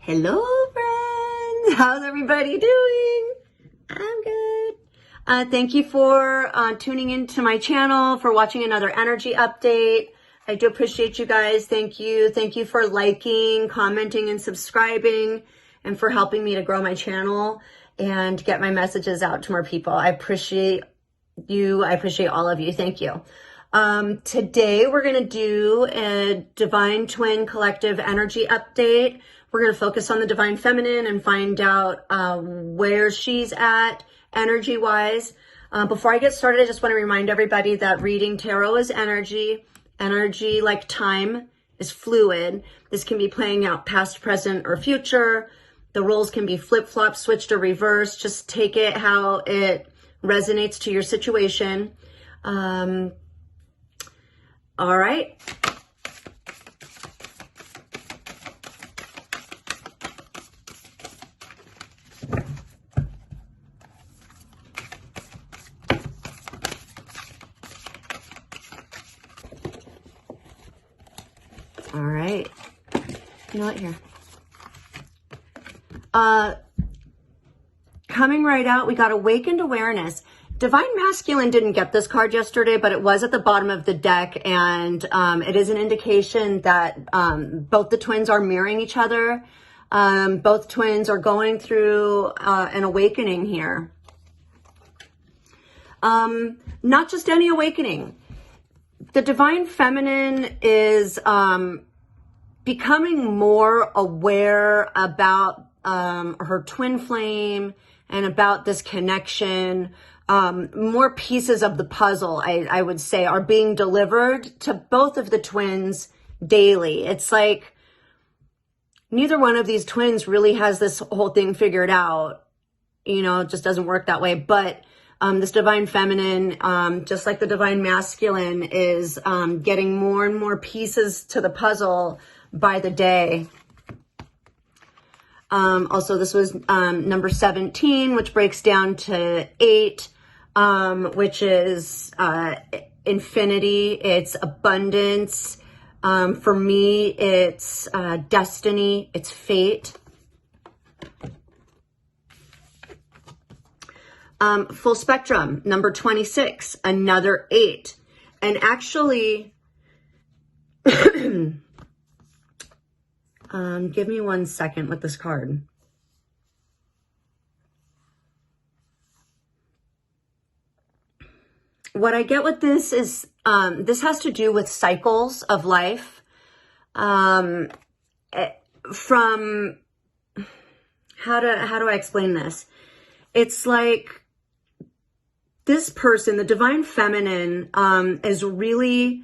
Hello, friends. How's everybody doing? I'm good. Thank you for tuning into my channel, for watching another energy update. I do appreciate you guys. Thank you. Thank you for liking, commenting, and subscribing, and for helping me to grow my channel and get my messages out to more people. I appreciate you. I appreciate all of you. Thank you. Today we're going to do a Divine Twin Collective energy update. We're going to focus on the Divine Feminine and find out where she's at energy-wise. Before I get started, I just want to remind everybody that reading tarot is energy. Energy, like time, is fluid. This can be playing out past, present, or future. The roles can be flip-flop, switched, or reversed. Just take it how it resonates to your situation. All right. All right. You know what, here. Coming right out, we got Awakened Awareness. Divine Masculine didn't get this card yesterday, but it was at the bottom of the deck, and it is an indication that both the twins are mirroring each other. Both twins are going through an awakening here. Not just any awakening. The Divine Feminine is becoming more aware about her twin flame and about this connection. More pieces of the puzzle, I would say, are being delivered to both of the twins daily. It's like neither one of these twins really has this whole thing figured out. You know, it just doesn't work that way. But this Divine Feminine, just like the Divine Masculine, is getting more and more pieces to the puzzle by the day. Also, this was number 17, which breaks down to 8, which is infinity. It's abundance. For me, it's destiny. It's fate. Full spectrum, number 26, another 8. And actually, give me 1 second with this card. What I get with this is, this has to do with cycles of life. From, how do I explain this? It's like, this person, the Divine Feminine, is really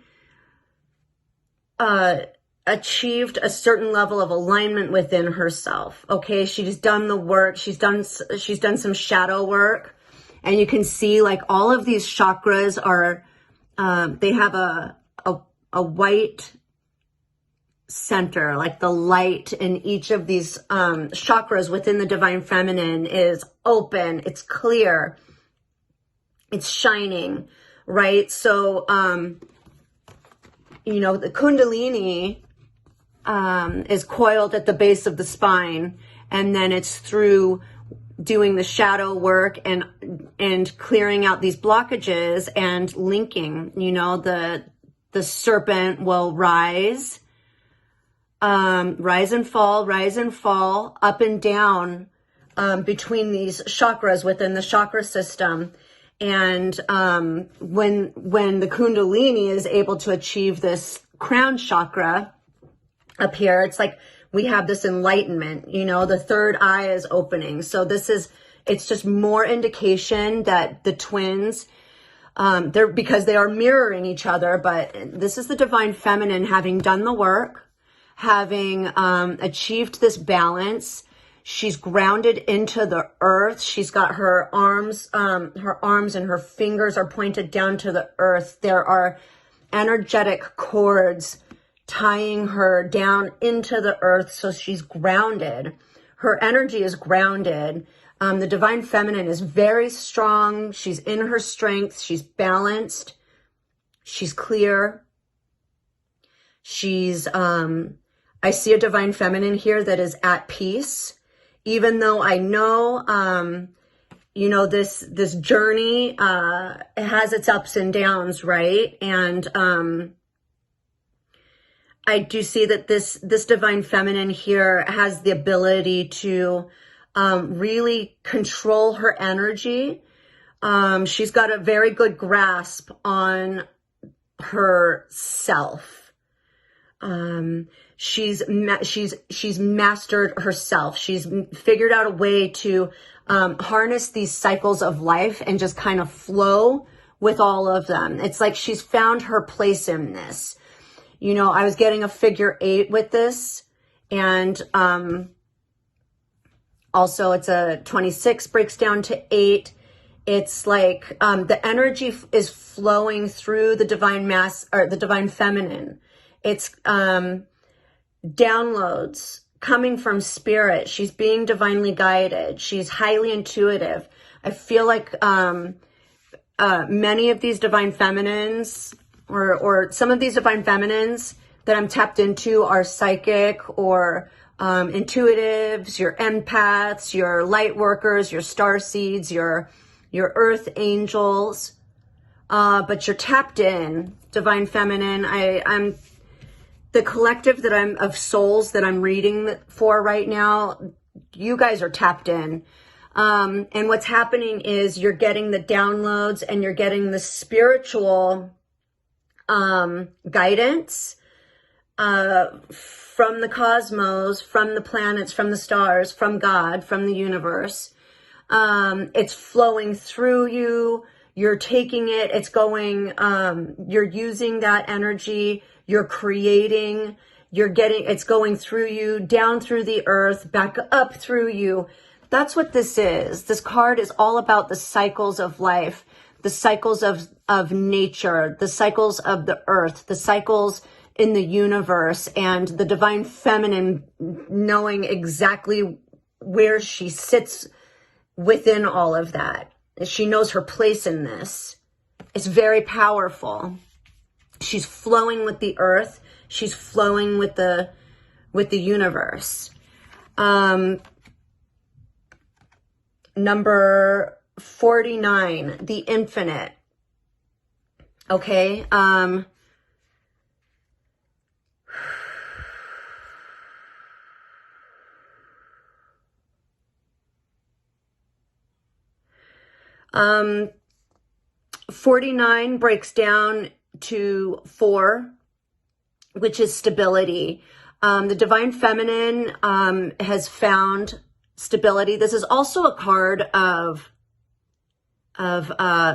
achieved a certain level of alignment within herself. Okay, she's done the work. She's done some shadow work, and you can see like all of these chakras are. They have a white center, like the light in each of these chakras within the Divine Feminine is open. It's clear. It's shining, right? So, you know, the Kundalini is coiled at the base of the spine, and then it's through doing the shadow work and clearing out these blockages and linking. You know, the serpent will rise and fall, up and down between these chakras within the chakra system. And when the Kundalini is able to achieve this crown chakra up here, it's like we have this enlightenment, you know, the third eye is opening. So it's just more indication that the twins, because they are mirroring each other, but this is the Divine Feminine having done the work, having achieved this balance. She's grounded into the earth. She's got her arms and her fingers are pointed down to the earth. There are energetic cords tying her down into the earth, so she's grounded. Her energy is grounded. The Divine Feminine is very strong. She's in her strength. She's balanced. She's clear. She's I see a divine feminine here that is at peace, even though I know, you know, this journey has its ups and downs, right? And I do see that this divine feminine here has the ability to really control her energy. She's got a very good grasp on herself. She's mastered herself. She's figured out a way to harness these cycles of life and just kind of flow with all of them. It's like she's found her place in this. You know, I was getting a figure 8 with this, and also it's a 26 breaks down to 8. It's like the energy is flowing through the divine mass, or the divine feminine. It's downloads coming from spirit. She's being divinely guided. She's highly intuitive. I feel like many of these divine feminines, or some of these divine feminines that I'm tapped into, are psychic or intuitives, your empaths, your light workers, your star seeds, your earth angels. But you're tapped in, divine feminine. I'm the collective that I'm of souls that I'm reading for right now. You guys are tapped in. And what's happening is you're getting the downloads and you're getting the spiritual guidance from the cosmos, from the planets, from the stars, from God, from the universe. It's flowing through you. You're taking it. It's going, you're using that energy. You're creating. You're getting, it's going through you, down through the earth, back up through you. That's what this is. This card is all about the cycles of life, the cycles of nature, the cycles of the earth, the cycles in the universe, and the divine feminine knowing exactly where she sits within all of that. She knows her place in this. It's very powerful. She's flowing with the earth. She's flowing with the universe. Number 49, the infinite. Okay. 49 breaks down to 4, which is stability. The divine feminine has found stability. This is also a card of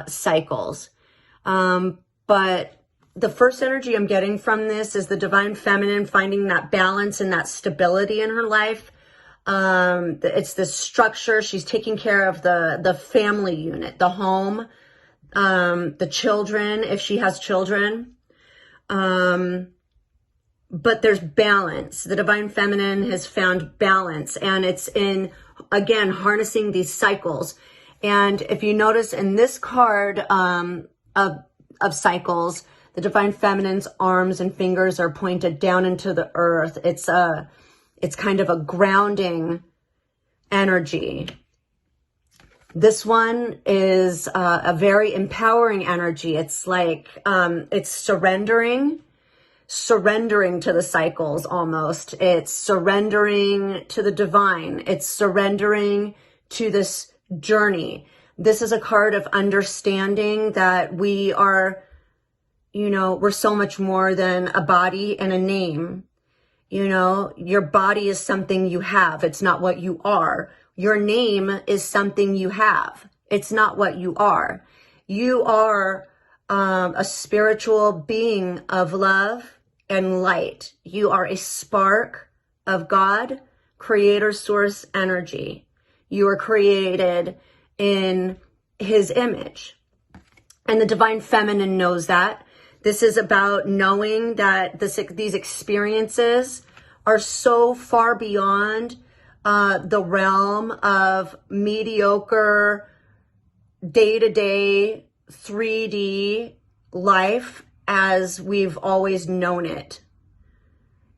cycles. But the first energy I'm getting from this is the divine feminine finding that balance and that stability in her life. It's the structure. She's taking care of the family unit, the home, the children, if she has children. But there's balance. The divine feminine has found balance, and it's in, again, harnessing these cycles. And if you notice in this card of cycles, the divine feminine's arms and fingers are pointed down into the earth. It's kind of a grounding energy. This one is a very empowering energy. It's like it's surrendering to the cycles almost. It's surrendering to the divine. It's surrendering to this journey. This is a card of understanding that we are, you know, we're so much more than a body and a name. You know, your body is something you have. It's not what you are. Your name is something you have. It's not what you are. You are a spiritual being of love and light. You are a spark of God, creator source energy. You are created in his image. And the divine feminine knows that. This is about knowing that these experiences are so far beyond the realm of mediocre, day-to-day, 3D life as we've always known it.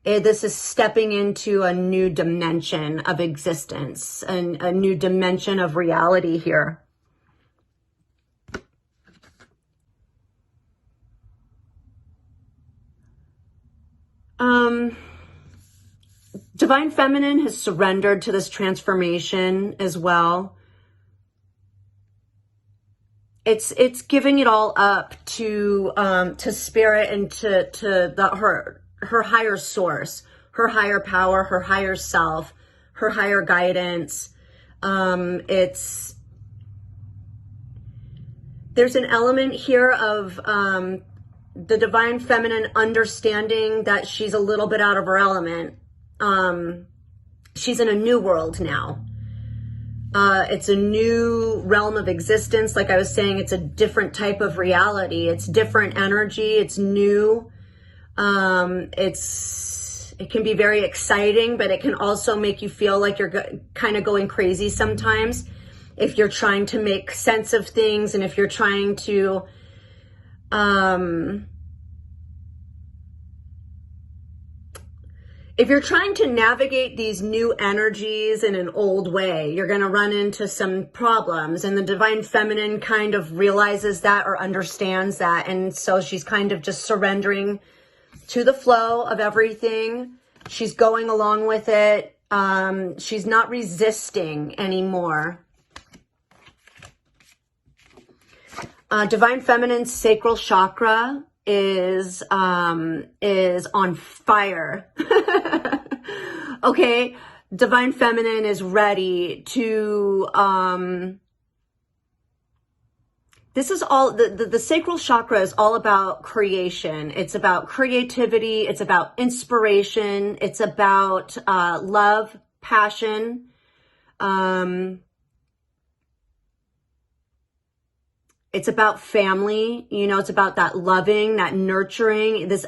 This is stepping into a new dimension of existence, and a new dimension of reality here. Divine Feminine has surrendered to this transformation as well. It's giving it all up to spirit and to her higher source, her higher power, her higher self, her higher guidance. There's an element here of the Divine Feminine understanding that she's a little bit out of her element. She's in a new world now. It's a new realm of existence. Like I was saying, it's a different type of reality. It's different energy. It's new. It can be very exciting, but it can also make you feel like you're kind of going crazy sometimes if you're trying to make sense of things, and if you're trying to, if you're trying to navigate these new energies in an old way, you're going to run into some problems. And the Divine Feminine kind of realizes that, or understands that. And so she's kind of just surrendering to the flow of everything. She's going along with it. She's not resisting anymore. Divine Feminine's sacral chakra is on fire. Okay, Divine Feminine is ready to this is all the sacral chakra is all about creation. It's about creativity, it's about inspiration, it's about love, passion, it's about family, you know, it's about that loving, that nurturing. This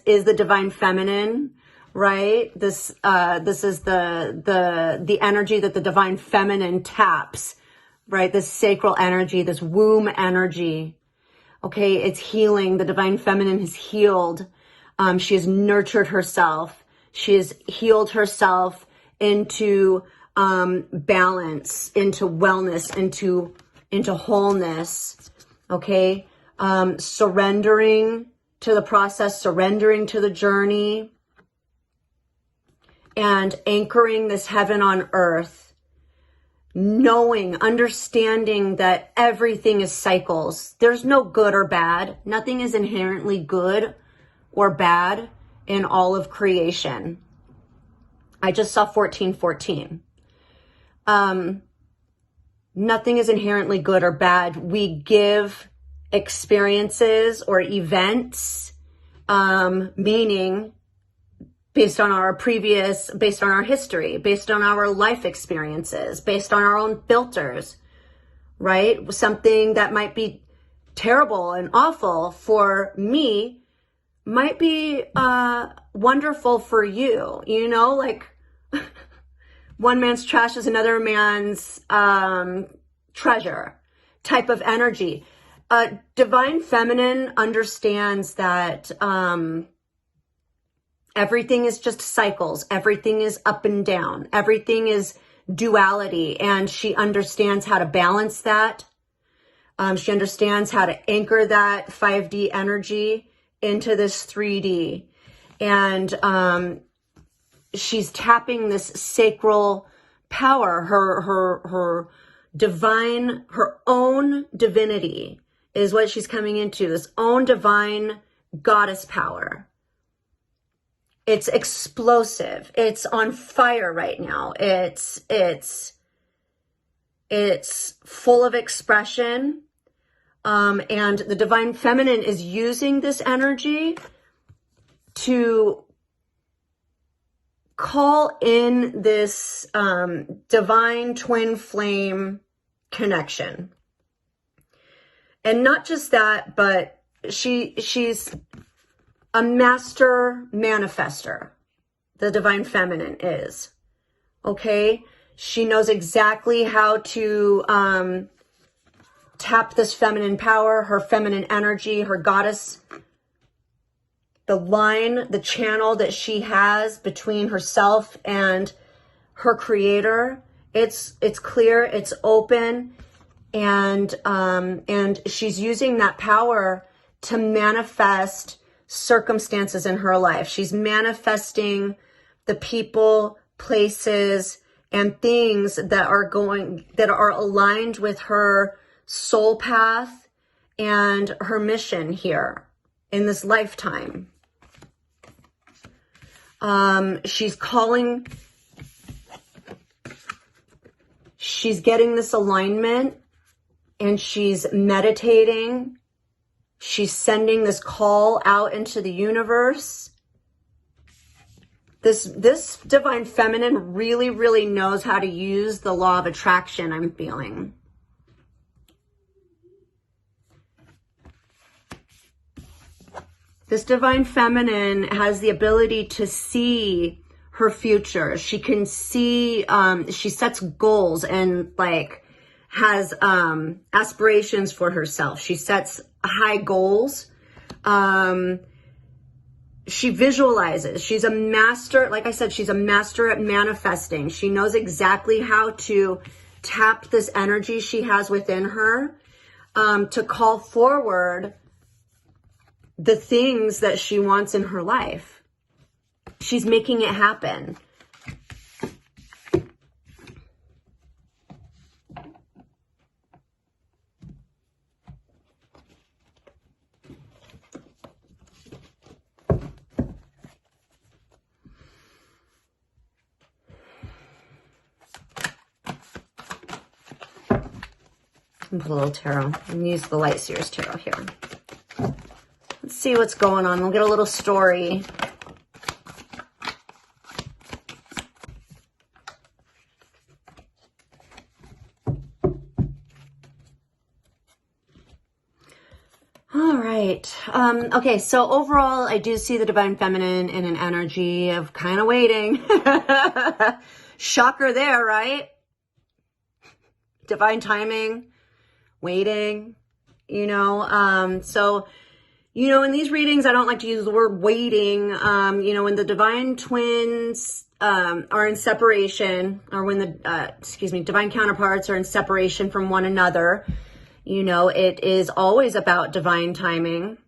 is the Divine Feminine, right? This is the energy that the Divine Feminine taps, right? This sacral energy, this womb energy. Okay, it's healing. The Divine Feminine has healed. She has nurtured herself. She has healed herself into balance, into wellness, into wholeness. Okay, surrendering to the process, surrendering to the journey, and anchoring this heaven on earth, knowing, understanding that everything is cycles. There's no good or bad. Nothing is inherently good or bad in all of creation. I just saw 1414. Nothing is inherently good or bad. We give experiences or events meaning based on our history, based on our life experiences, based on our own filters, right? Something that might be terrible and awful for me might be wonderful for you, you know, like one man's trash is another man's treasure type of energy. Divine Feminine understands that everything is just cycles. Everything is up and down. Everything is duality. And she understands how to balance that. She understands how to anchor that 5D energy into this 3D. And she's tapping this sacral power, her divine, her own divinity is what she's coming into, this own divine goddess power. It's explosive. It's on fire right now. It's full of expression. And the Divine Feminine is using this energy to call in this divine twin flame connection. And not just that, but she's a master manifester. The Divine Feminine is. Okay? She knows exactly how to tap this feminine power, her feminine energy, her goddess line, the channel that she has between herself and her creator, it's clear, it's open, and she's using that power to manifest circumstances in her life. She's manifesting the people, places, and things that are aligned with her soul path and her mission here in this lifetime. She's getting this alignment, and she's meditating. She's sending this call out into the universe. This divine feminine really, really knows how to use the law of attraction, I'm feeling. This divine feminine has the ability to see her future. She can see, she sets goals and like has aspirations for herself. She sets high goals. She visualizes. She's a master. Like I said, she's a master at manifesting. She knows exactly how to tap this energy she has within her to call forward the things that she wants in her life. She's making it happen. Put a little tarot. I'm use the Light Seers tarot here. Let's see what's going on. We'll get a little story. All right. Okay, so overall, I do see the divine feminine in an energy of kind of waiting. Shocker there, right? Divine timing. Waiting, so, in these readings, I don't like to use the word waiting. When the divine twins are in separation, or when the, divine counterparts are in separation from one another, it is always about divine timing.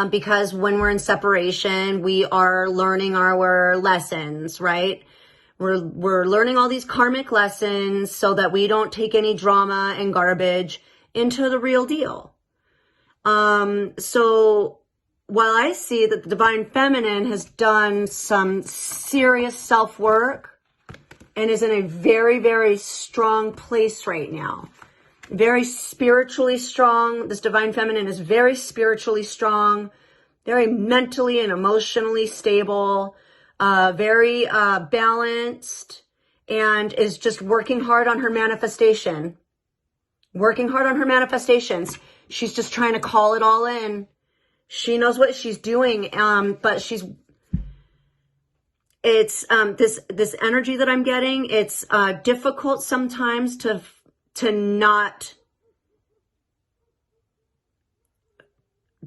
Because when we're in separation, we are learning our lessons, right? We're learning all these karmic lessons so that we don't take any drama and garbage into the real deal. So while I see that the divine feminine has done some serious self-work and is in a very, very strong place right now, very spiritually strong. This divine feminine is very spiritually strong, very mentally and emotionally stable, very balanced, and is just working hard on her manifestation. Working hard on her manifestations. She's just trying to call it all in. She knows what she's doing, but it's this energy that I'm getting. It's difficult sometimes to not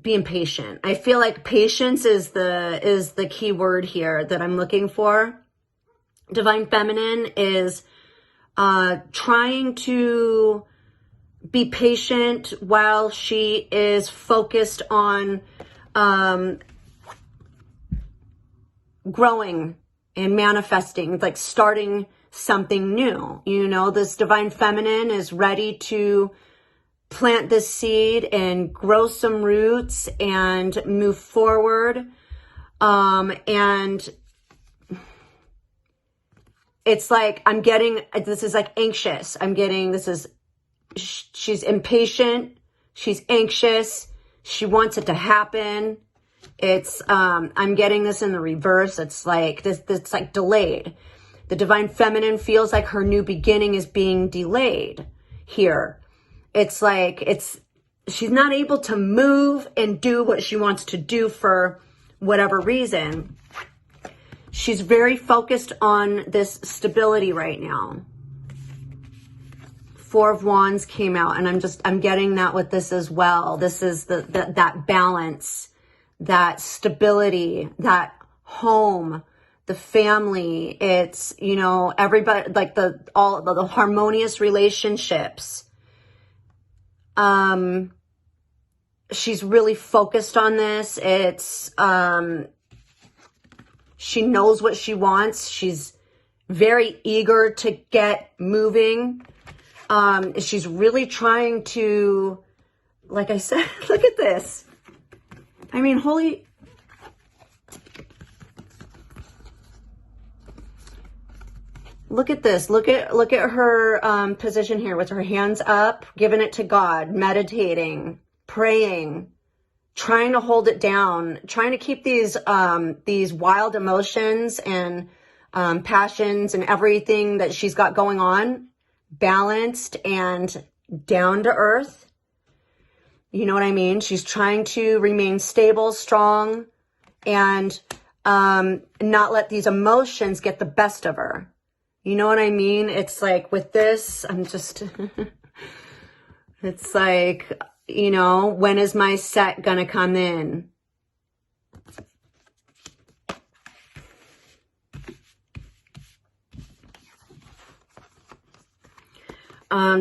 be impatient. I feel like patience is the key word here that I'm looking for. Divine feminine is trying to be patient while she is focused on growing and manifesting, like starting something new. This divine feminine is ready to plant this seed and grow some roots and move forward. And it's like, this is like anxious. She's impatient. She's anxious. She wants it to happen. I'm getting this in the reverse. It's like it's like delayed. The divine feminine feels like her new beginning is being delayed here. It's like she's not able to move and do what she wants to do for whatever reason. She's very focused on this stability right now. Four of Wands came out, and I'm getting that with this as well. This is that balance that stability, that home, the family. It's, you know, everybody, like the harmonious relationships. She's really focused on this. It's, she knows what she wants. She's very eager to get moving. She's really trying to, like I said, look at this. I mean, look at this. Look at her position here with her hands up, giving it to God, meditating, praying, trying to hold it down, trying to keep these wild emotions and passions and everything that she's got going on balanced and down to earth. You know what I mean? She's trying to remain stable, strong, and not let these emotions get the best of her. You know what I mean? It's like with this, I'm just, it's like, you know, when is my set gonna come in?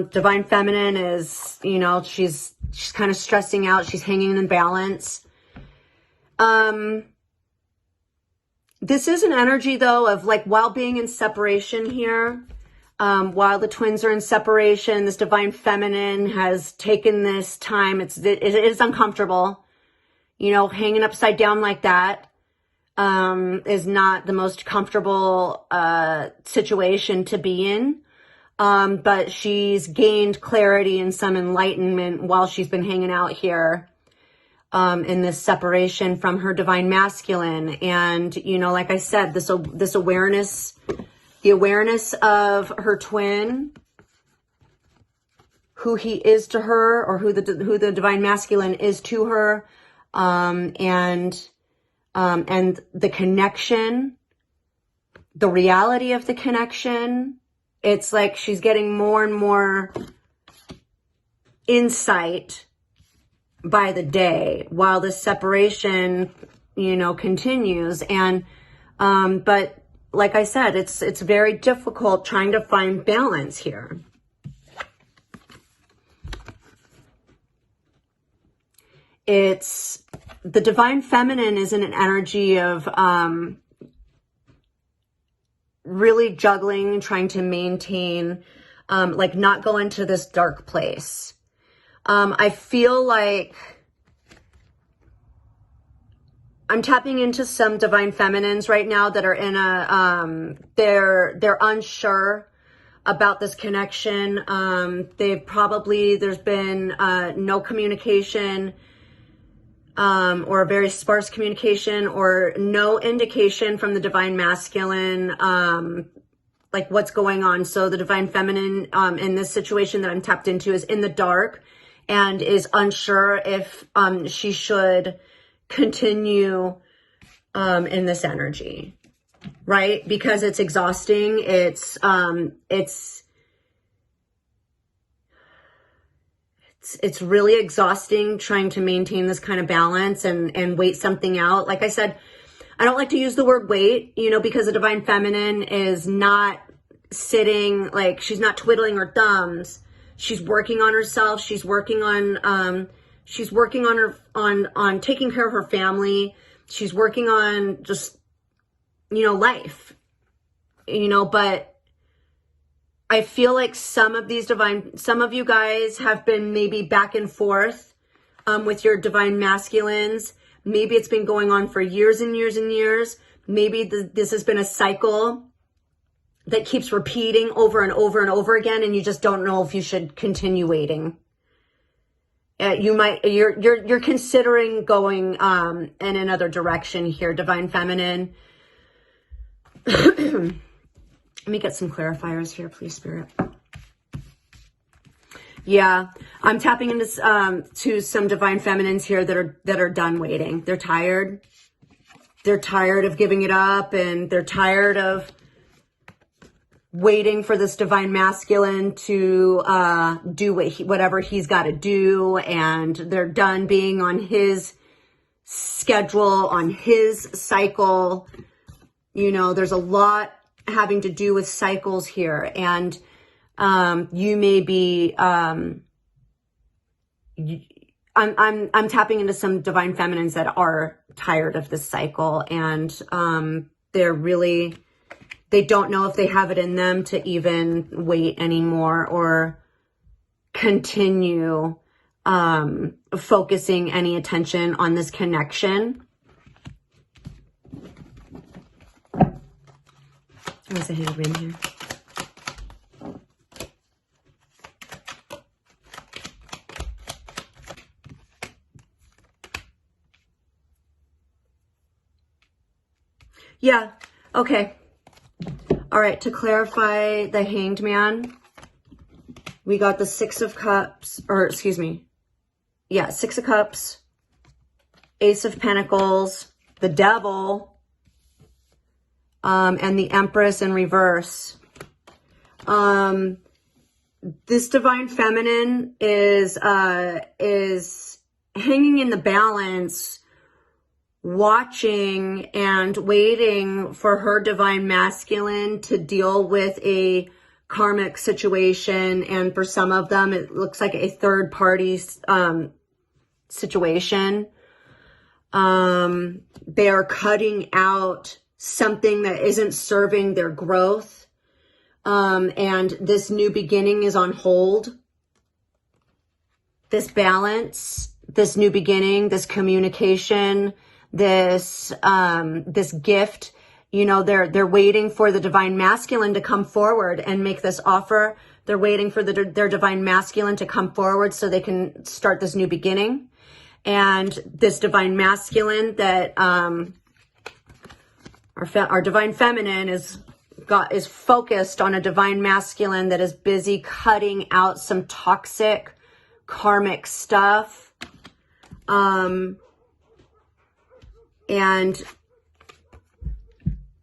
Divine Feminine is, you know, she's kind of stressing out. She's hanging in balance. This is an energy, though, of like while being in separation here, while the twins are in separation, this Divine Feminine has taken this time. It is uncomfortable. You know, hanging upside down like that is not the most comfortable situation to be in. But she's gained clarity and some enlightenment while she's been hanging out here in this separation from her Divine Masculine. And, you know, like I said, this awareness, the awareness of her twin, who he is to her, or who the Divine Masculine is to her, and the connection, the reality of the connection. It's like she's getting more and more insight by the day while this separation, you know, continues. And, but like I said, it's very difficult trying to find balance here. It's, the Divine Feminine is in an energy of, really juggling, trying to maintain, like not go into this dark place. I feel like I'm tapping into some Divine Feminines right now that are in a, they're unsure about this connection. There's been, no communication, or a very sparse communication, or no indication from the Divine Masculine, like what's going on. So the Divine Feminine, in this situation that I'm tapped into, is in the dark and is unsure if, she should continue, in this energy, right? Because it's exhausting. It's really exhausting trying to maintain this kind of balance and wait something out. Like I said, I don't like to use the word wait, you know, because the Divine Feminine is not sitting, like she's not twiddling her thumbs. She's working on herself. She's working on on taking care of her family. She's working on just, you know, life, you know, but I feel like some of you guys have been maybe back and forth with your Divine Masculines. Maybe it's been going on for years and years and years. Maybe this has been a cycle that keeps repeating over and over and over again, and you just don't know if you should continue waiting. You're considering going in another direction here, Divine Feminine. Let me get some clarifiers here, please, Spirit. Yeah, I'm tapping into to some Divine Feminines here that are done waiting. They're tired. They're tired of giving it up, and they're tired of waiting for this Divine Masculine to do whatever he's got to do, and they're done being on his schedule, on his cycle. You know, there's a lot having to do with cycles here. And you may be, I'm tapping into some divine feminines that are tired of this cycle, and they don't know if they have it in them to even wait anymore or continue focusing any attention on this connection. There's a hand in here. Yeah, okay. All right, to clarify the Hanged Man, we got the Six of Cups, or excuse me. Yeah, Six of Cups, Ace of Pentacles, the Devil, and the Empress in reverse. This divine feminine is hanging in the balance, watching and waiting for her divine masculine to deal with a karmic situation. And for some of them, it looks like a third party situation. They are cutting out something that isn't serving their growth. And this new beginning is on hold. This balance, this new beginning, this communication, this gift, you know, they're waiting for the divine masculine to come forward and make this offer. They're waiting for their divine masculine to come forward so they can start this new beginning. And this divine masculine that our divine feminine is focused on a divine masculine that is busy cutting out some toxic karmic stuff. And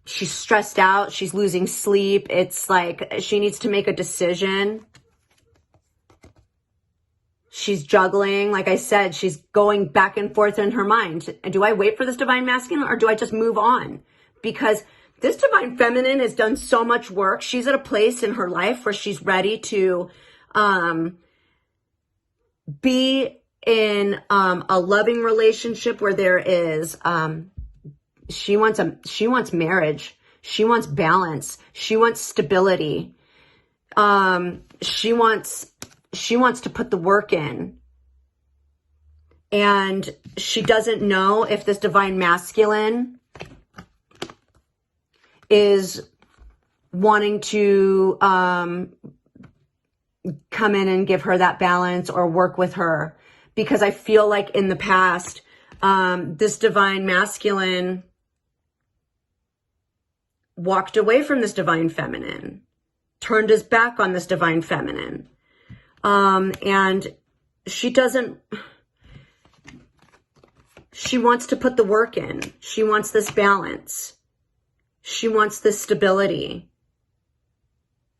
she's stressed out. She's losing sleep. It's like she needs to make a decision. She's juggling. Like I said, she's going back and forth in her mind. Do I wait for this divine masculine or do I just move on? Because this divine feminine has done so much work. She's at a place in her life where she's ready to be in a loving relationship where there is she wants marriage, she wants balance, she wants stability, she wants to put the work in, and she doesn't know if this divine masculine is wanting to come in and give her that balance or work with her. Because I feel like in the past, this divine masculine walked away from this divine feminine, turned his back on this divine feminine. And she wants to put the work in. She wants this balance. She wants this stability.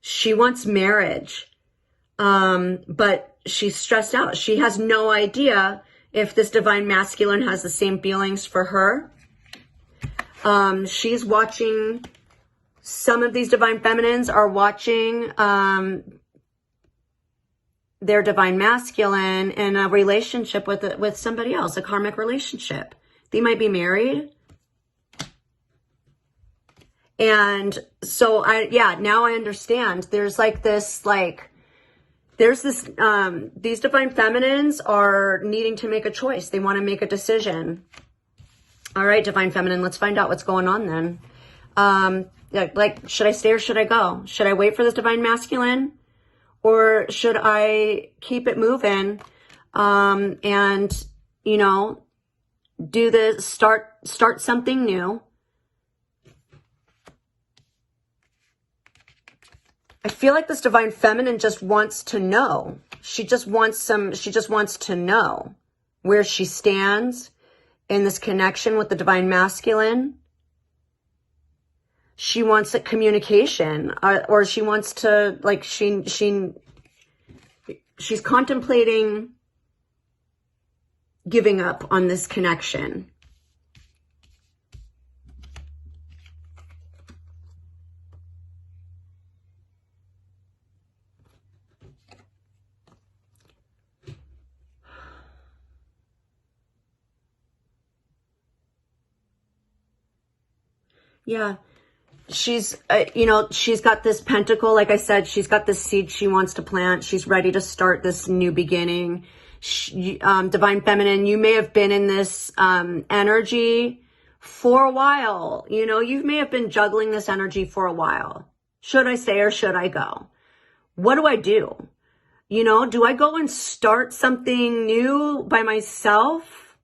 She wants marriage. But she's stressed out. She has no idea if this divine masculine has the same feelings for her. She's watching, some of these divine feminines are watching their divine masculine in a relationship with somebody else, a karmic relationship. They might be married. And so now I understand. There's like this, these divine feminines are needing to make a choice. They want to make a decision. All right, divine feminine, let's find out what's going on then. Should I stay or should I go? Should I wait for this divine masculine? Or should I keep it moving? And, you know, do this, start something new. I feel like this divine feminine just wants to know. She just wants to know where she stands in this connection with the divine masculine. She wants a communication, or she wants to, like, she's contemplating giving up on this connection. Yeah. She's, she's got this pentacle. Like I said, she's got this seed she wants to plant. She's ready to start this new beginning. Divine Feminine, you may have been in this energy for a while. You may have been juggling this energy for a while. Should I stay or should I go? What do I do? Do I go and start something new by myself?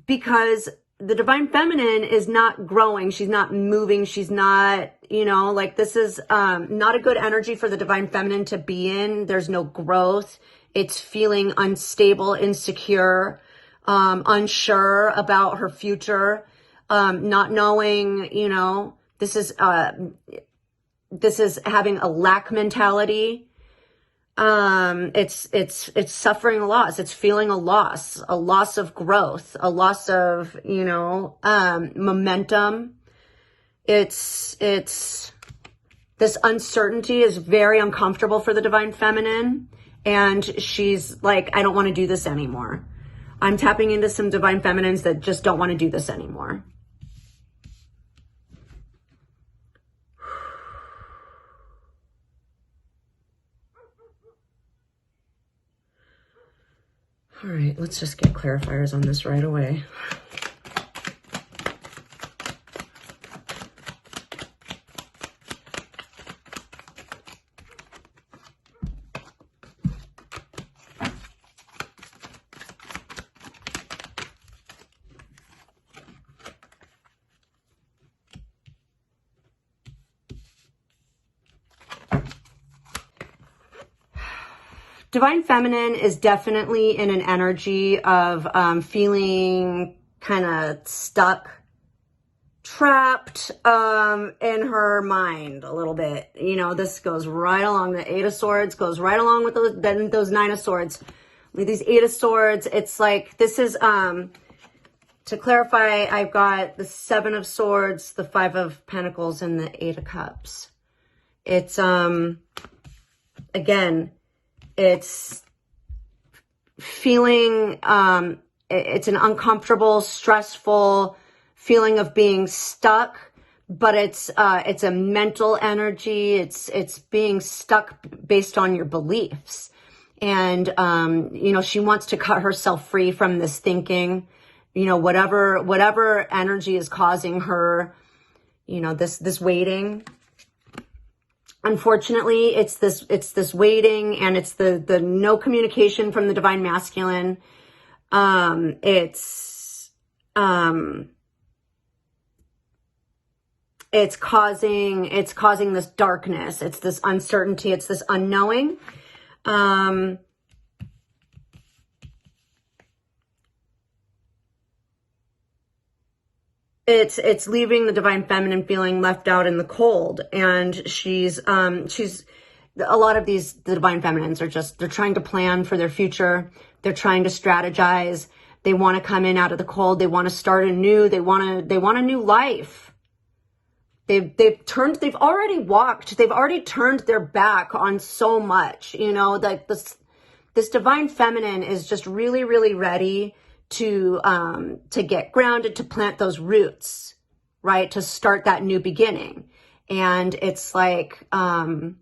Because the Divine Feminine is not growing. She's not moving. She's not, this is not a good energy for the Divine Feminine to be in. There's no growth. It's feeling unstable, insecure, unsure about her future, not knowing, this is having a lack mentality. It's suffering a loss. It's feeling a loss of growth, a loss of, momentum. It's this uncertainty is very uncomfortable for the Divine Feminine. And she's like, I don't want to do this anymore. I'm tapping into some Divine Feminines that just don't want to do this anymore. All right, let's just get clarifiers on this right away. Divine Feminine is definitely in an energy of feeling kind of stuck, trapped in her mind a little bit. This goes right along. The Eight of Swords goes right along with those Nine of Swords. With these Eight of Swords, it's like this is, to clarify, I've got the Seven of Swords, the Five of Pentacles, and the Eight of Cups. It's, again, it's feeling, it's an uncomfortable, stressful feeling of being stuck, but it's a mental energy. It's being stuck based on your beliefs. And, she wants to cut herself free from this thinking, whatever energy is causing her, this waiting. Unfortunately, it's this waiting, and it's the no communication from the Divine Masculine. It's causing this darkness. It's this uncertainty. It's this unknowing. It's leaving the Divine Feminine feeling left out in the cold. And she's a lot of the Divine Feminines are they're trying to plan for their future. They're trying to strategize. They want to come in out of the cold. They want to start anew. They want a new life. They've already turned their back on so much, like this Divine Feminine is just really, really ready to get grounded, to plant those roots, right? To start that new beginning. And it's like, the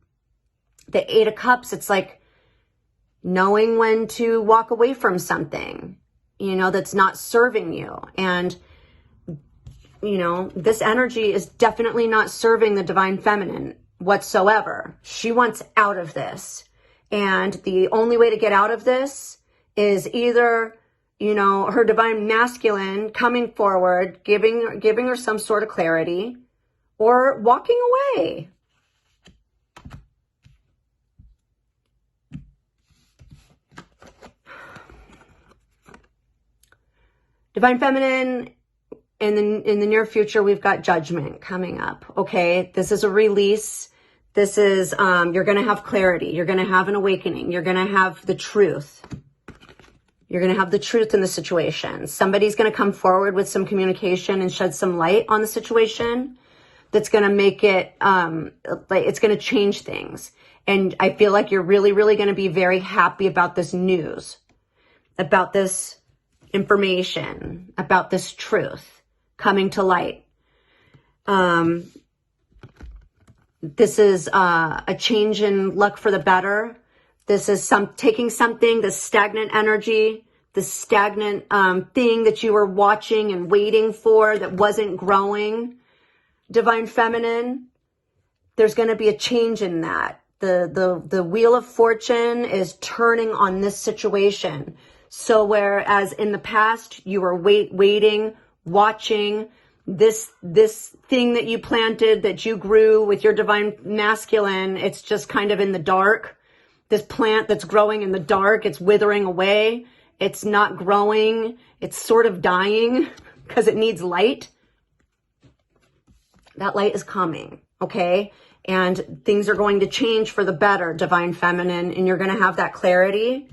Eight of Cups, it's like knowing when to walk away from something, that's not serving you. And, this energy is definitely not serving the Divine Feminine whatsoever. She wants out of this. And the only way to get out of this is either, her Divine Masculine coming forward, giving her some sort of clarity, or walking away. Divine Feminine, in the near future, we've got Judgment coming up. Okay, this is a release. This is you're going to have clarity. You're going to have an awakening. You're going to have the truth. You're going to have the truth in the situation. Somebody's going to come forward with some communication and shed some light on the situation that's going to make it, it's going to change things. And I feel like you're really, really going to be very happy about this news, about this information, about this truth coming to light. This is a change in luck for the better. This is taking something, this stagnant energy, this stagnant thing that you were watching and waiting for that wasn't growing. Divine Feminine, there's going to be a change in that. The Wheel of Fortune is turning on this situation. So whereas in the past you were waiting, watching, this thing that you planted, that you grew with your Divine Masculine, it's just kind of in the dark. This plant that's growing in the dark, it's withering away. It's not growing. It's sort of dying because it needs light. That light is coming, okay? And things are going to change for the better, Divine Feminine, and you're going to have that clarity.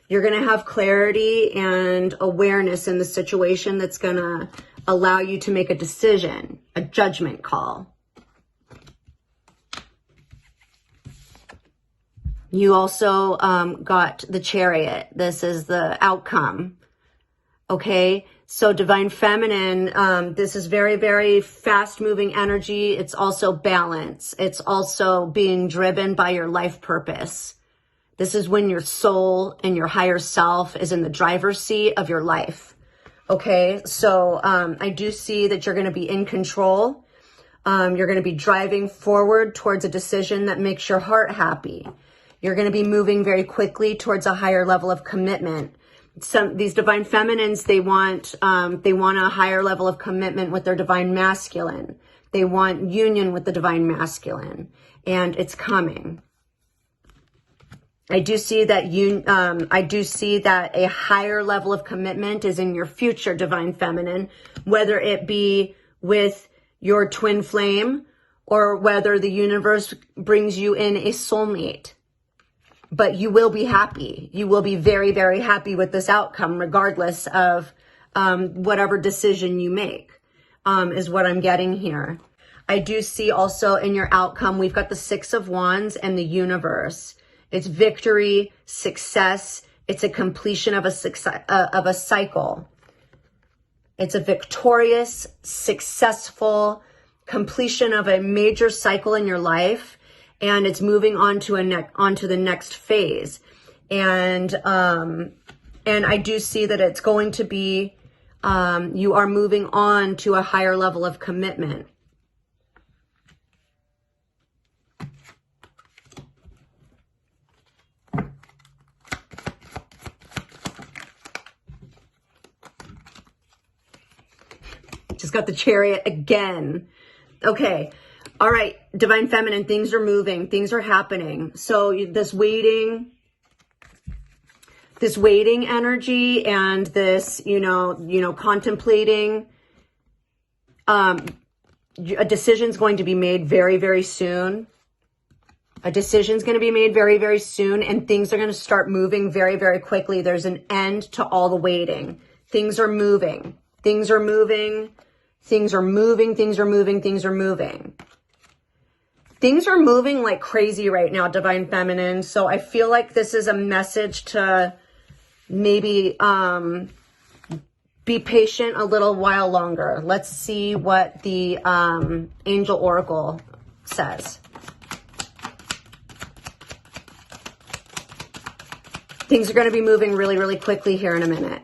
You're going to have clarity and awareness in the situation that's going to allow you to make a decision, a judgment call. You also got the Chariot. This is the outcome. Okay, so Divine Feminine, this is very, very fast-moving energy. It's also balance. It's also being driven by your life purpose. This is when your soul and your higher self is in the driver's seat of your life. Okay, so I do see that you're going to be in control. You're going to be driving forward towards a decision that makes your heart happy. You're going to be moving very quickly towards a higher level of commitment. These Divine Feminines, they want a higher level of commitment with their Divine Masculine. They want union with the Divine Masculine, and it's coming. I do see that a higher level of commitment is in your future, Divine Feminine, whether it be with your twin flame or whether the universe brings you in a soulmate. But you will be happy. You will be very, very happy with this outcome, regardless of whatever decision you make, is what I'm getting here. I do see also in your outcome, we've got the Six of Wands and the universe. It's victory, success. It's a completion of a cycle. It's a victorious, successful completion of a major cycle in your life. And it's moving on to onto the next phase. And I do see that it's going to be, you are moving on to a higher level of commitment. Just got the Chariot again. Okay. All right, Divine Feminine, things are moving, things are happening. So this waiting energy and this, contemplating, a decision's going to be made very, very soon. A decision's going to be made very, very soon, and things are going to start moving very, very quickly. There's an end to all the waiting. Things are moving. Things are moving. Things are moving. Things are moving. Things are moving. Things are moving like crazy right now, Divine Feminine. So I feel like this is a message to maybe be patient a little while longer. Let's see what the Angel Oracle says. Things are going to be moving really, really quickly here in a minute.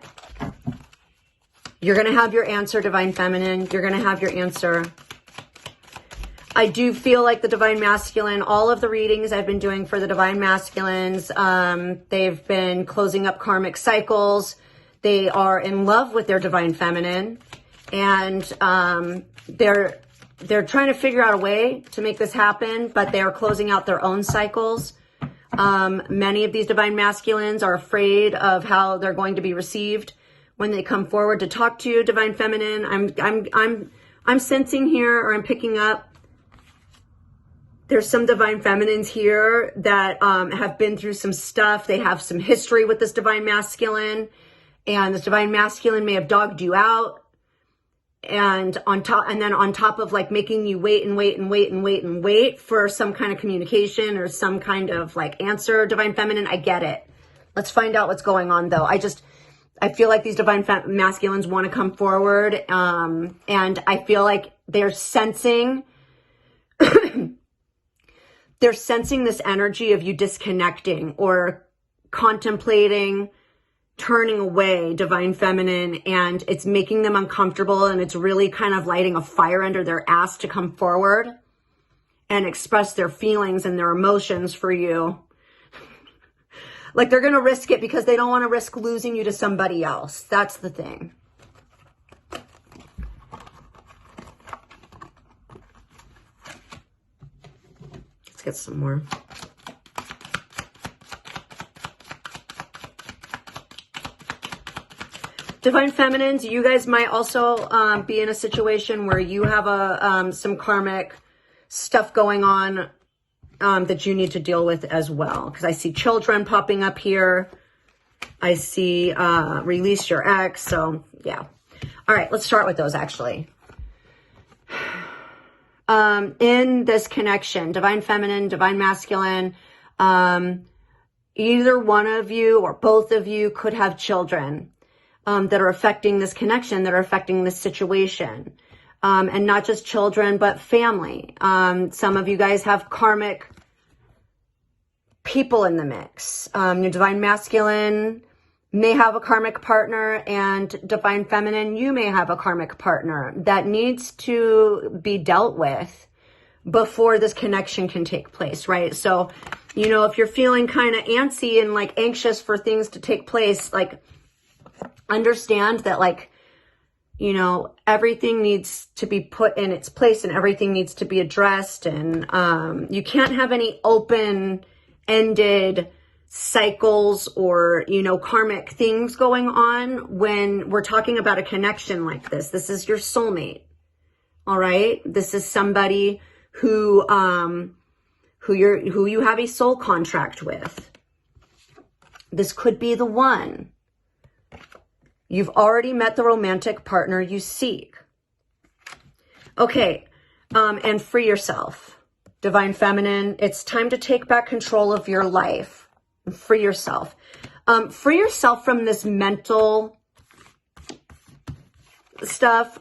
You're going to have your answer, Divine Feminine. You're going to have your answer. I do feel like the Divine Masculine, all of the readings I've been doing for the Divine Masculines, they've been closing up karmic cycles. They are in love with their Divine Feminine, and they're trying to figure out a way to make this happen, but they are closing out their own cycles. Many of these Divine Masculines are afraid of how they're going to be received when they come forward to talk to you, Divine Feminine. I'm sensing here, or I'm picking up, there's some Divine Feminines here that have been through some stuff. They have some history with this Divine Masculine, and this Divine Masculine may have dogged you out. And then on top of like making you wait and wait and wait and wait and wait for some kind of communication or some kind of like answer, Divine Feminine, I get it. Let's find out what's going on though. I feel like these divine masculines want to come forward. And I feel like they're sensing, they're sensing this energy of you disconnecting or contemplating, turning away, divine feminine, and it's making them uncomfortable, and it's really kind of lighting a fire under their ass to come forward and express their feelings and their emotions for you. Like they're going to risk it because they don't want to risk losing you to somebody else. That's the thing. Let's get some more. Divine feminines, you guys might also be in a situation where you have some karmic stuff going on that you need to deal with as well. Because I see children popping up here. I see release your ex. So yeah. All right, let's start with those actually. In this connection, divine feminine, divine masculine, either one of you or both of you could have children that are affecting this connection, that are affecting this situation. And not just children, but family. Some of you guys have karmic people in the mix. Your divine masculine may have a karmic partner, and divine feminine, you may have a karmic partner that needs to be dealt with before this connection can take place, right? So, you know, if you're feeling kind of antsy and like anxious for things to take place, like understand that like, you know, everything needs to be put in its place and everything needs to be addressed. And you can't have any open-ended cycles or, you know, karmic things going on when we're talking about a connection like this. This is your soulmate. All right. This is somebody who you have a soul contract with. This could be the one. You've already met the romantic partner you seek. Okay, and free yourself. Divine feminine, it's time to take back control of your life. Free yourself. Free yourself from this mental stuff.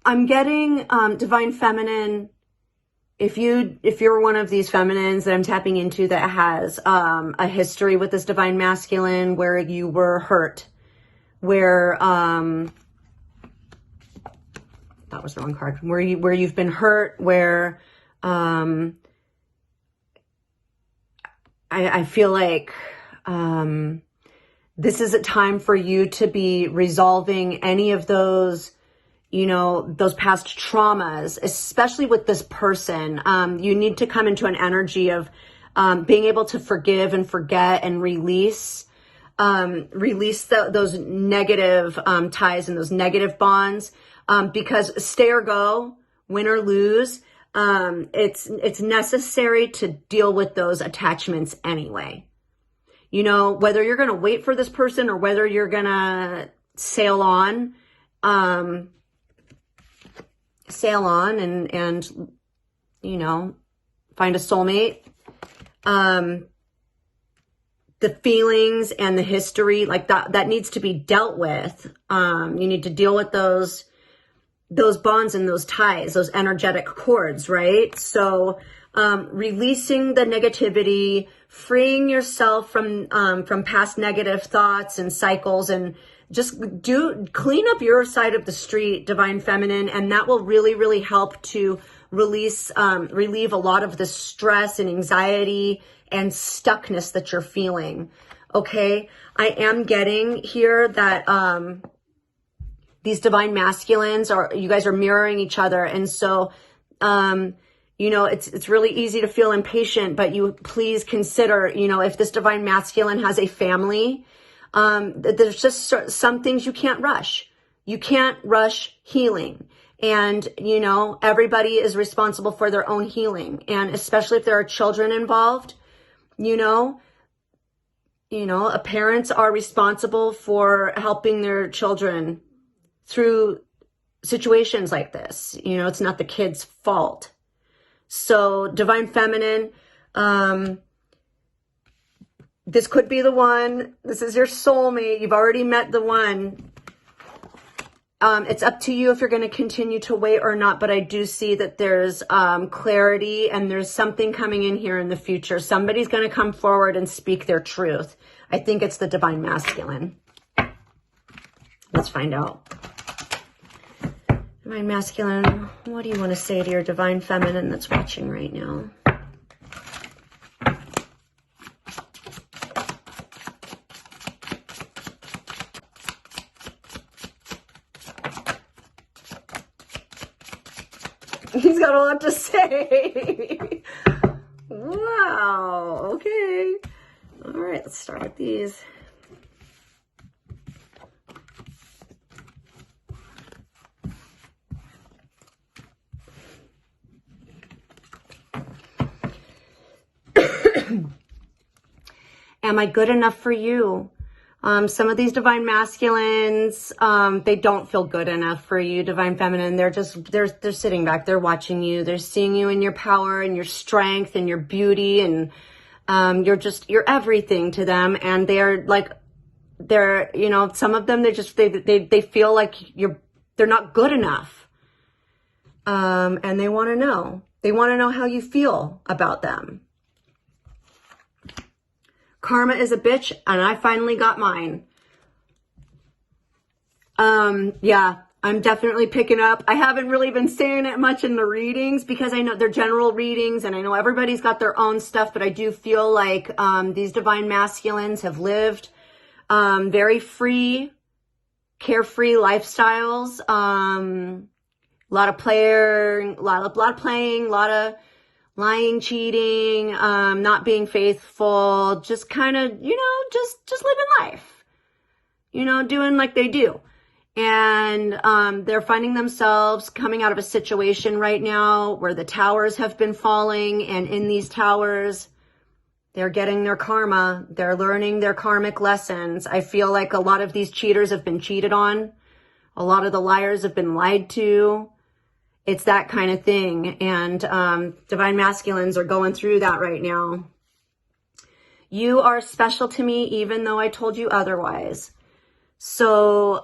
I'm getting divine feminine. If you're one of these feminines that I'm tapping into that has a history with this divine masculine where you were hurt, where that was the wrong card, where you've been hurt, where I feel like this is a time for you to be resolving any of those, you know, those past traumas, especially with this person. You need to come into an energy of being able to forgive and forget and release those negative ties and those negative bonds, because stay or go, win or lose, it's necessary to deal with those attachments anyway. You know, whether you're going to wait for this person or whether you're going to sail on and, you know, find a soulmate. The feelings and the history like that needs to be dealt with. You need to deal with those bonds and those ties, those energetic cords, right? So, releasing the negativity, freeing yourself from past negative thoughts and cycles, and just clean up your side of the street, divine feminine, and that will really, really help to relieve a lot of the stress and anxiety and stuckness that you're feeling. Okay, I am getting here that these divine masculines you guys are mirroring each other, and so you know, it's really easy to feel impatient, but you please consider, you know, if this divine masculine has a family. There's just some things you can't rush. You can't rush healing. And, you know, everybody is responsible for their own healing. And especially if there are children involved, you know, parents are responsible for helping their children through situations like this. You know, it's not the kid's fault. So Divine Feminine, this could be the one. This is your soulmate. You've already met the one. It's up to you if you're going to continue to wait or not, but I do see that there's clarity and there's something coming in here in the future. Somebody's going to come forward and speak their truth. I think it's the Divine Masculine. Let's find out. Divine Masculine, what do you want to say to your Divine Feminine that's watching right now? He's got a lot to say. Wow. Okay. All right. Let's start with these. Am I good enough for you? Some of these Divine Masculines, they don't feel good enough for you, Divine Feminine. They're sitting back. They're watching you. They're seeing you in your power and your strength and your beauty. And, you're everything to them. And they're like, you know, some of them, they feel like they're not good enough. And they want to know. They want to know how you feel about them. Karma is a bitch, and I finally got mine. Yeah, I'm definitely picking up. I haven't really been saying it much in the readings because I know they're general readings, and I know everybody's got their own stuff, but I do feel like these Divine Masculines have lived very free, carefree lifestyles. A lot of playing, a lot of lying, cheating, not being faithful, just kind of, you know, just living life, you know, doing like they do. And they're finding themselves coming out of a situation right now where the towers have been falling, and in these towers, they're getting their karma. They're learning their karmic lessons. I feel like a lot of these cheaters have been cheated on. A lot of the liars have been lied to. It's that kind of thing. And Divine Masculines are going through that right now. You are special to me, even though I told you otherwise. So,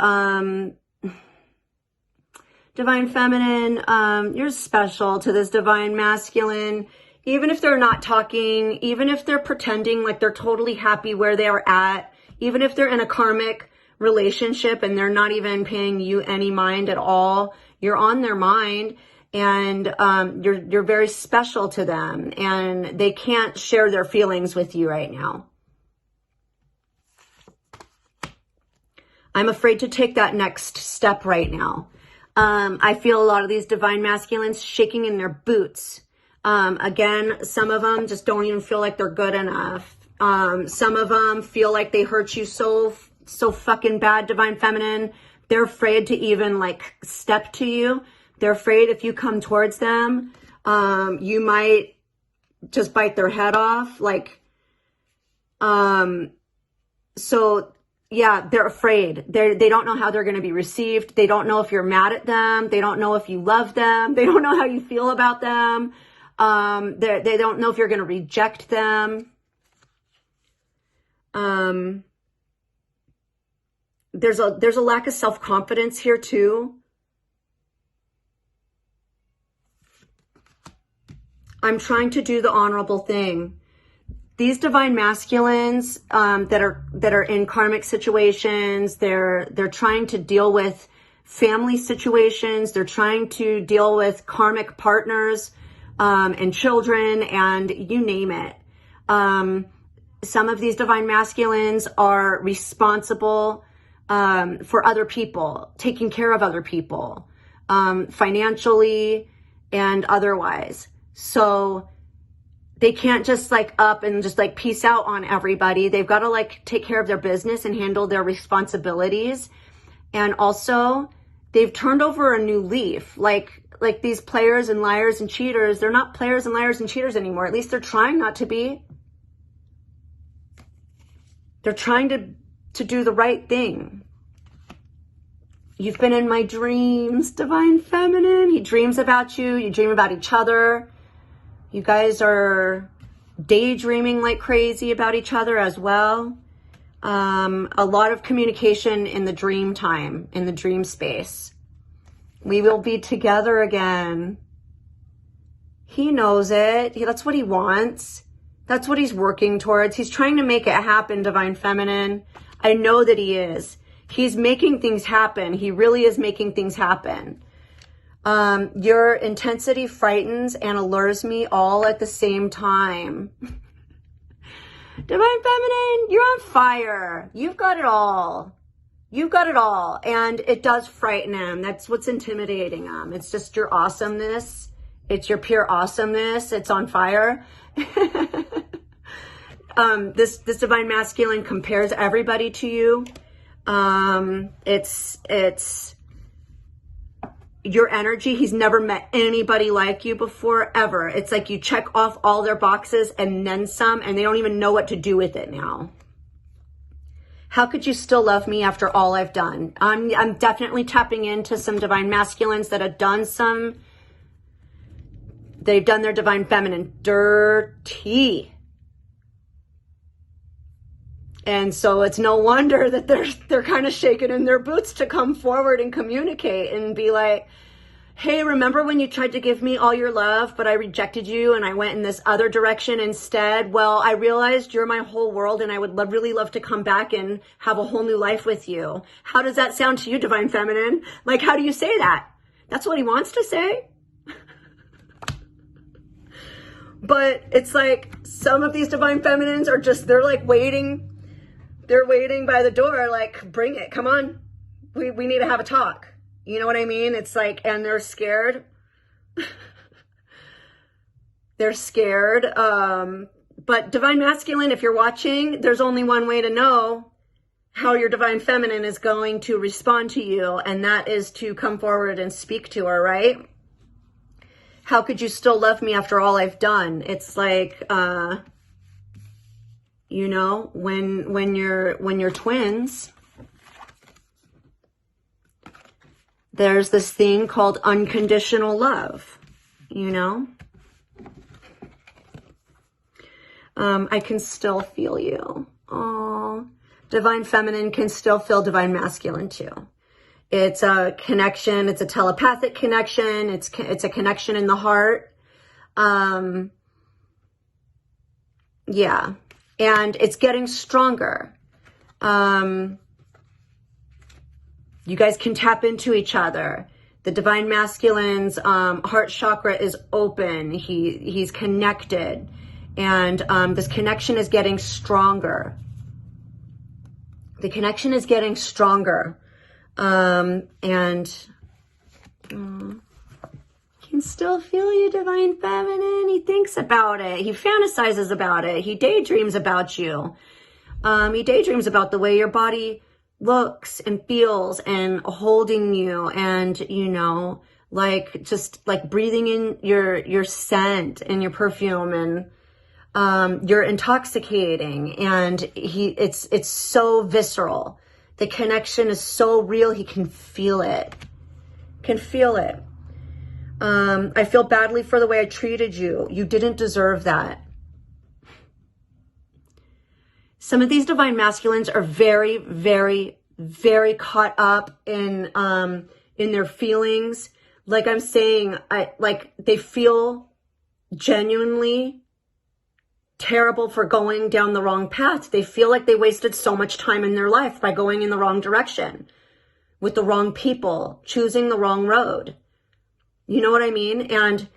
Divine Feminine, you're special to this Divine Masculine. Even if they're not talking, even if they're pretending like they're totally happy where they are at, even if they're in a karmic relationship and they're not even paying you any mind at all, you're on their mind, and you're very special to them, and they can't share their feelings with you right now. I'm afraid to take that next step right now. I feel a lot of these Divine Masculines shaking in their boots. Again, some of them just don't even feel like they're good enough. Some of them feel like they hurt you so fucking bad, Divine Feminine. They're afraid to even like step to you. They're afraid if you come towards them, you might just bite their head off. Like, so yeah, they're afraid. They don't know how they're going to be received. They don't know if you're mad at them. They don't know if you love them. They don't know how you feel about them. They don't know if you're going to reject them. There's a lack of self-confidence here too. I'm trying to do the honorable thing. These Divine Masculines that are in karmic situations, they're trying to deal with family situations. They're trying to deal with karmic partners and children, and you name it. Some of these Divine Masculines are responsible for other people, taking care of other people, financially and otherwise. So they can't just like up and just like peace out on everybody. They've got to like take care of their business and handle their responsibilities. And also they've turned over a new leaf. Like these players and liars and cheaters, they're not players and liars and cheaters anymore. At least they're trying not to be. They're trying to do the right thing. You've been in my dreams, Divine Feminine. He dreams about you. You dream about each other. You guys are daydreaming like crazy about each other as well. A lot of communication in the dream time, in the dream space. We will be together again. He knows it. That's what he wants. That's what he's working towards. He's trying to make it happen, Divine Feminine. I know that he is. He's making things happen. He really is making things happen. Your intensity frightens and allures me all at the same time. Divine Feminine, you're on fire. You've got it all. You've got it all. And it does frighten him. That's what's intimidating him. It's just your awesomeness. It's your pure awesomeness. It's on fire. This Divine Masculine compares everybody to you. It's your energy. He's never met anybody like you before, ever. It's like you check off all their boxes and then some, and they don't even know what to do with it now. How could you still love me after all I've done? I'm definitely tapping into some Divine Masculines that have done they've done their Divine Feminine dirty. And so it's no wonder that they're kind of shaking in their boots to come forward and communicate and be like, hey, remember when you tried to give me all your love, but I rejected you and I went in this other direction instead? Well, I realized you're my whole world and I would really love to come back and have a whole new life with you. How does that sound to you, Divine Feminine? Like, how do you say that? That's what he wants to say. But it's like some of these Divine Feminines are just, they're like waiting. They're waiting by the door, like, bring it, come on. We need to have a talk. You know what I mean? It's like, and they're scared. They're scared. But Divine Masculine, if you're watching, there's only one way to know how your Divine Feminine is going to respond to you, and that is to come forward and speak to her, right? How could you still love me after all I've done? It's like, you know, when you're twins, there's this thing called unconditional love, you know? I can still feel you. Oh, Divine Feminine can still feel Divine Masculine too. It's a connection. It's a telepathic connection. It's a connection in the heart. Yeah. And it's getting stronger. You guys can tap into each other. The Divine Masculine's heart chakra is open. He's connected. And this connection is getting stronger. The connection is getting stronger. Can still feel you, Divine Feminine. He thinks about it. He fantasizes about it. He daydreams about you. He daydreams about the way your body looks and feels and holding you and, you know, like just like breathing in your scent and your perfume and you're intoxicating and it's so visceral. The connection is so real. He can feel it. Can feel it. I feel badly for the way I treated you. You didn't deserve that. Some of these Divine Masculines are very, very, very caught up in their feelings. Like I'm saying, like they feel genuinely terrible for going down the wrong path. They feel like they wasted so much time in their life by going in the wrong direction with the wrong people, choosing the wrong road. You know what I mean? And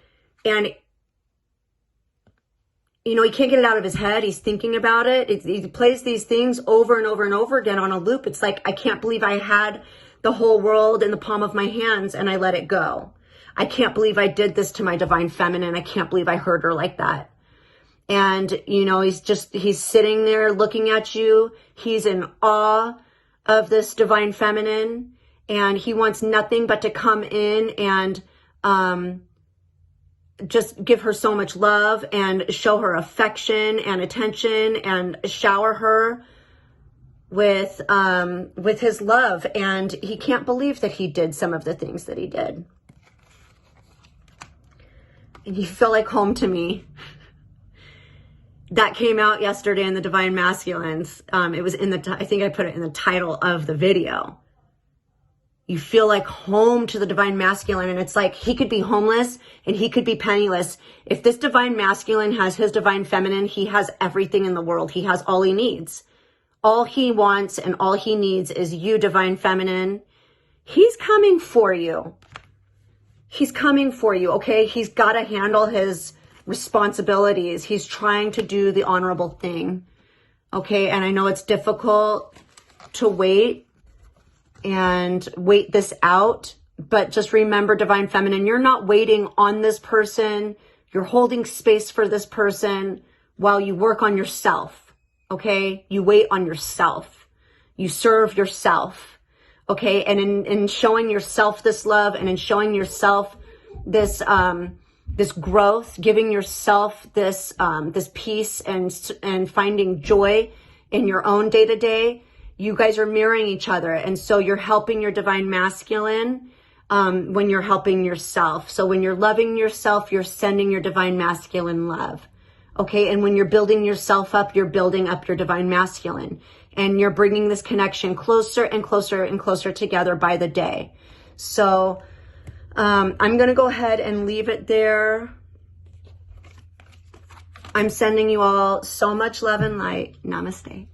you know, he can't get it out of his head. He's thinking about it. He plays these things over and over and over again on a loop. It's like, I can't believe I had the whole world in the palm of my hands and I let it go. I can't believe I did this to my Divine Feminine. I can't believe I hurt her like that. And, you know, he's sitting there looking at you. He's in awe of this Divine Feminine and he wants nothing but to come in and, just give her so much love and show her affection and attention and shower her with his love, and he can't believe that he did some of the things that he did. And you feel like home to me. That came out yesterday in the Divine Masculines. It was in the, I think I put it in the title of the video. You feel like home to the Divine Masculine, and it's like he could be homeless and he could be penniless. If this Divine Masculine has his Divine Feminine, he has everything in the world. He has all he needs. All he wants and all he needs is you, Divine Feminine. He's coming for you. He's coming for you, okay? He's got to handle his responsibilities. He's trying to do the honorable thing, okay? And I know it's difficult to wait and wait this out, but just remember, Divine Feminine, you're not waiting on this person. You're holding space for this person while you work on yourself, okay? You wait on yourself. You serve yourself, okay? And in showing yourself this love and in showing yourself this this growth, giving yourself this this peace and finding joy in your own day-to-day, you guys are mirroring each other. And so you're helping your Divine Masculine when you're helping yourself. So when you're loving yourself, you're sending your Divine Masculine love. Okay. And when you're building yourself up, you're building up your Divine Masculine, and you're bringing this connection closer and closer and closer together by the day. So I'm going to go ahead and leave it there. I'm sending you all so much love and light. Namaste.